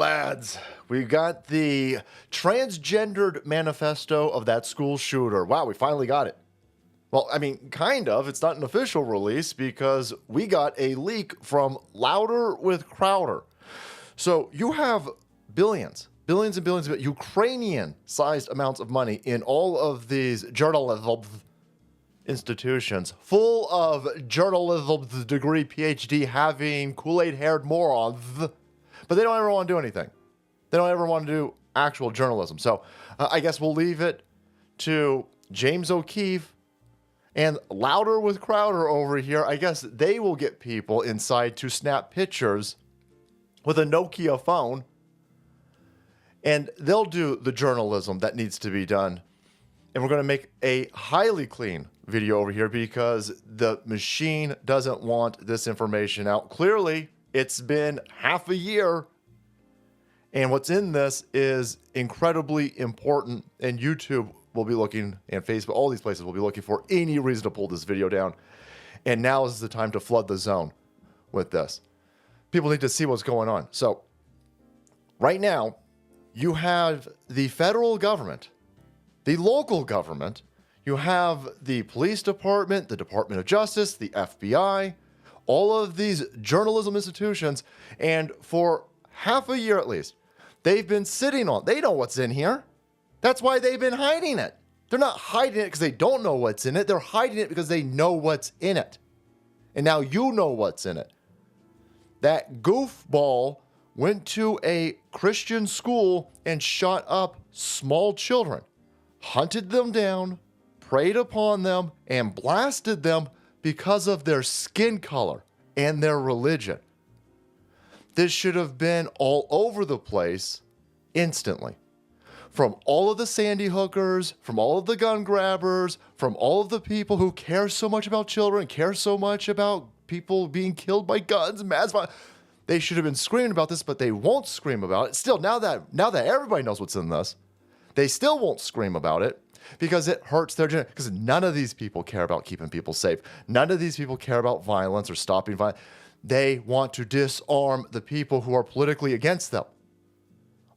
lads. We got the transgendered manifesto of that school shooter. Wow, we finally got it. Well, I mean, kind of. It's not an official release because we got a leak from Louder with Crowder. So you have billions and billions of Ukrainian-sized amounts of money in all of these journalism institutions full of journalism degree PhD having Kool-Aid-haired morons, but they don't ever want to do anything. They don't ever want to do actual journalism. So I guess we'll leave it to James O'Keefe and Louder with Crowder over here. I guess they will get people inside to snap pictures with a Nokia phone, and they'll do the journalism that needs to be done. And we're going to make a highly clean video over here because the machine doesn't want this information out. Clearly, it's been half a year, and what's in this is incredibly important, and YouTube will be looking, and Facebook, all these places will be looking for any reason to pull this video down. And now is the time to flood the zone with this. People need to see what's going on. So right now, you have the federal government, the local government, you have the police department, the Department of Justice, the FBI, all of these journalism institutions, and for half a year at least, they've been sitting on, they know what's in here. That's why they've been hiding it. They're not hiding it because they don't know what's in it. They're hiding it because they know what's in it. And now you know what's in it. That goofball went to a Christian school and shot up small children, hunted them down, preyed upon them, and blasted them because of their skin color and their religion. This should have been all over the place instantly. From all of the Sandy hookers, from all of the gun grabbers, from all of the people who care so much about children, care so much about people being killed by guns, mass violence. They should have been screaming about this, but they won't scream about it. Still, now that everybody knows what's in this, they still won't scream about it because it hurts their generation. Because none of these people care about keeping people safe. None of these people care about violence or stopping violence. They want to disarm the people who are politically against them.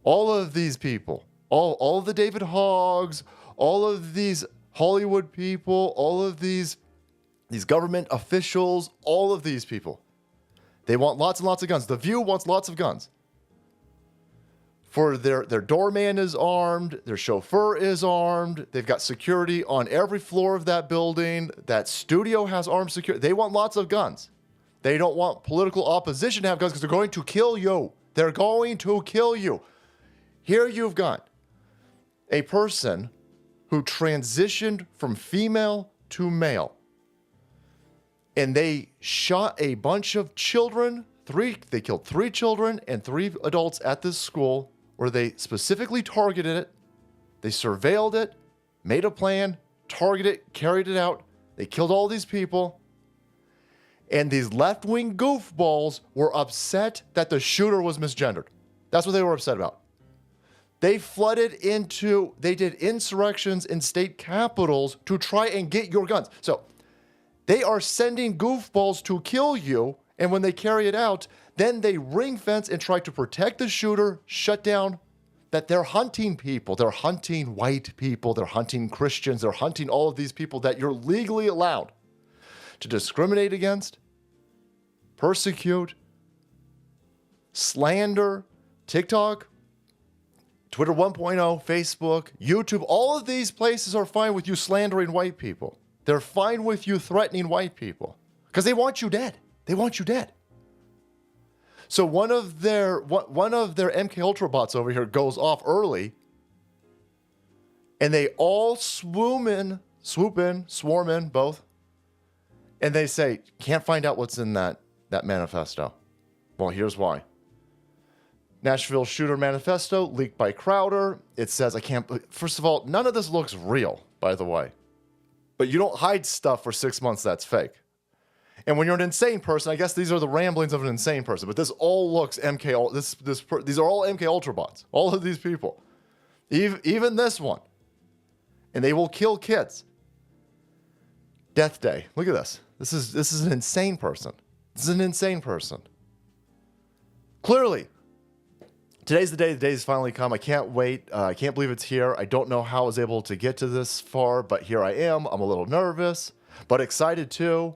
All of these people, all of the David Hoggs, all of these Hollywood people, all of these government officials, all of these people, they want lots and lots of guns. The View wants lots of guns. For their doorman is armed, their chauffeur is armed, they've got security on every floor of that building, that studio has armed security. They want lots of guns. They don't want political opposition to have guns because they're going to kill you. They're going to kill you. Here you've got a person who transitioned from female to male. And they shot a bunch of children. They killed 3 children and 3 adults at this school where they specifically targeted it. They surveilled it, made a plan, targeted it, carried it out. They killed all these people. And these left-wing goofballs were upset that the shooter was misgendered. That's what they were upset about. They did insurrections in state capitals to try and get your guns. So they are sending goofballs to kill you, and when they carry it out, then they ring fence and try to protect the shooter, shut down that they're hunting people. They're hunting white people. They're hunting Christians. They're hunting all of these people that you're legally allowed to discriminate against, persecute, slander, TikTok, Twitter 1.0, Facebook, YouTube. All of these places are fine with you slandering white people. They're fine with you threatening white people because they want you dead. They want you dead. So one of their MK Ultra bots over here goes off early, and they all swoop in, swarm in, both, and they say, can't find out what's in that manifesto. Well, here's why. Nashville shooter manifesto leaked by Crowder. It says, first of all, none of this looks real, by the way. But you don't hide stuff for 6 months that's fake. And when you're an insane person, I guess these are the ramblings of an insane person. But this all looks MK. These are all MK Ultra bots. All of these people, even this one, and they will kill kids. Death Day. Look at this. This is an insane person. This is an insane person. Clearly, today's the day. The day's finally come. I can't wait. I can't believe it's here. I don't know how I was able to get to this far, but here I am. I'm a little nervous, but excited too.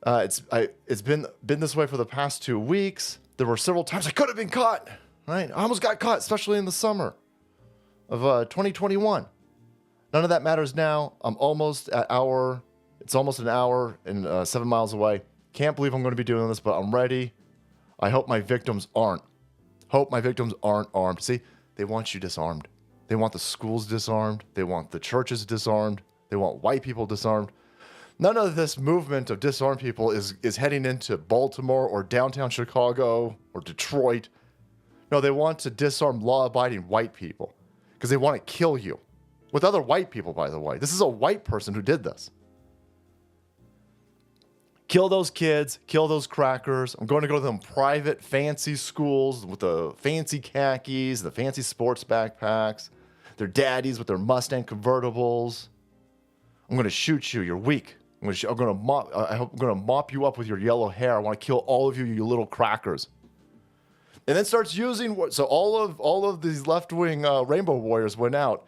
It's been this way for the past 2 weeks. There were several times I could have been caught. Right? I almost got caught, especially in the summer of 2021. None of that matters now. I'm almost at hour. It's almost an hour and 7 miles away. Can't believe I'm going to be doing this, but I'm ready. I hope my victims aren't. Hope my victims aren't armed. See, they want you disarmed. They want the schools disarmed. They want the churches disarmed. They want white people disarmed. None of this movement of disarmed people is heading into Baltimore or downtown Chicago or Detroit. No, they want to disarm law-abiding white people because they want to kill you. With other white people, by the way. This is a white person who did this. Kill those kids. Kill those crackers. I'm going to go to them private, fancy schools with the fancy khakis, the fancy sports backpacks, their daddies with their Mustang convertibles. I'm going to shoot you. You're weak. I'm going to mop you up with your yellow hair. I want to kill all of you, you little crackers. And then starts using so all of these left-wing rainbow warriors went out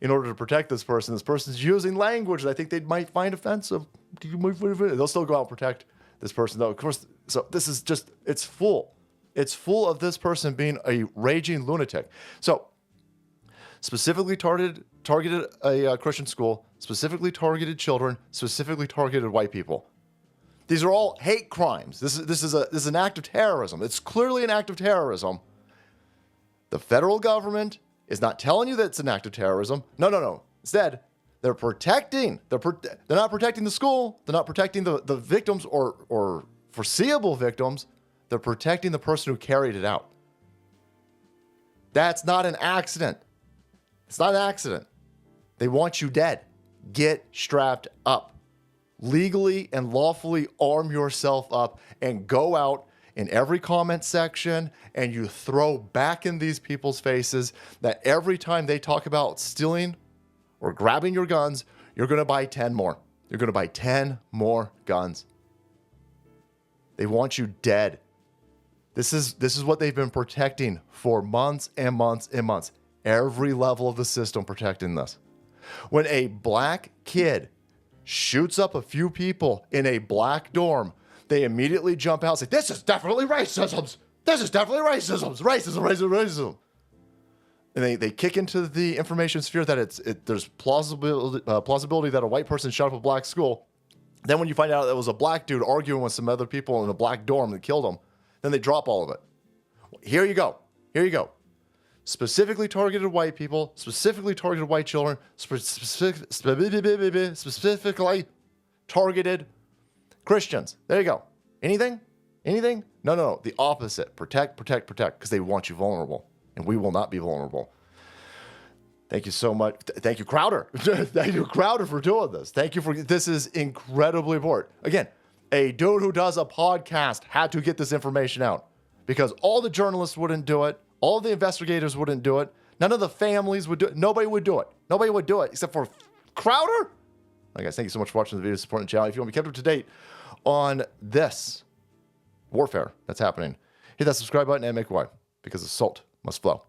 in order to protect this person. This person's using language that I think they might find offensive. They'll still go out and protect this person, though. Of course, so this is just, it's full. It's full of this person being a raging lunatic. So specifically targeted a Christian school, specifically targeted children, specifically targeted white people. These are all hate crimes. This is an act of terrorism. It's clearly an act of terrorism. The federal government is not telling you that it's an act of terrorism. No. Instead, they're protecting. They're not protecting the school. They're not protecting the victims or foreseeable victims. They're protecting the person who carried it out. That's not an accident. It's not an accident. They want you dead. Get strapped up. Legally and lawfully arm yourself up and go out in every comment section and you throw back in these people's faces that every time they talk about stealing or grabbing your guns, you're going to buy 10 more. You're going to buy 10 more guns. They want you dead. This is what they've been protecting for months and months and months. Every level of the system protecting this. When a black kid shoots up a few people in a black dorm, they immediately jump out and say, this is definitely racism. This is definitely racism. Racism. And they kick into the information sphere that there's plausibility that a white person shot up a black school. Then when you find out that it was a black dude arguing with some other people in a black dorm that killed him, then they drop all of it. Here you go. Specifically targeted white people, specifically targeted white children, specifically targeted Christians. There you go. Anything? No. The opposite. Protect, because they want you vulnerable. And we will not be vulnerable. Thank you so much. Thank you, Crowder. Thank you, Crowder, for doing this. This is incredibly important. Again, a dude who does a podcast had to get this information out because all the journalists wouldn't do it. All the investigators wouldn't do it. None of the families would do it. Nobody would do it. Nobody would do it except for Crowder. All right, guys, thank you so much for watching the video, supporting the channel. If you want to be kept up to date on this warfare that's happening, hit that subscribe button and make a way because the salt must flow.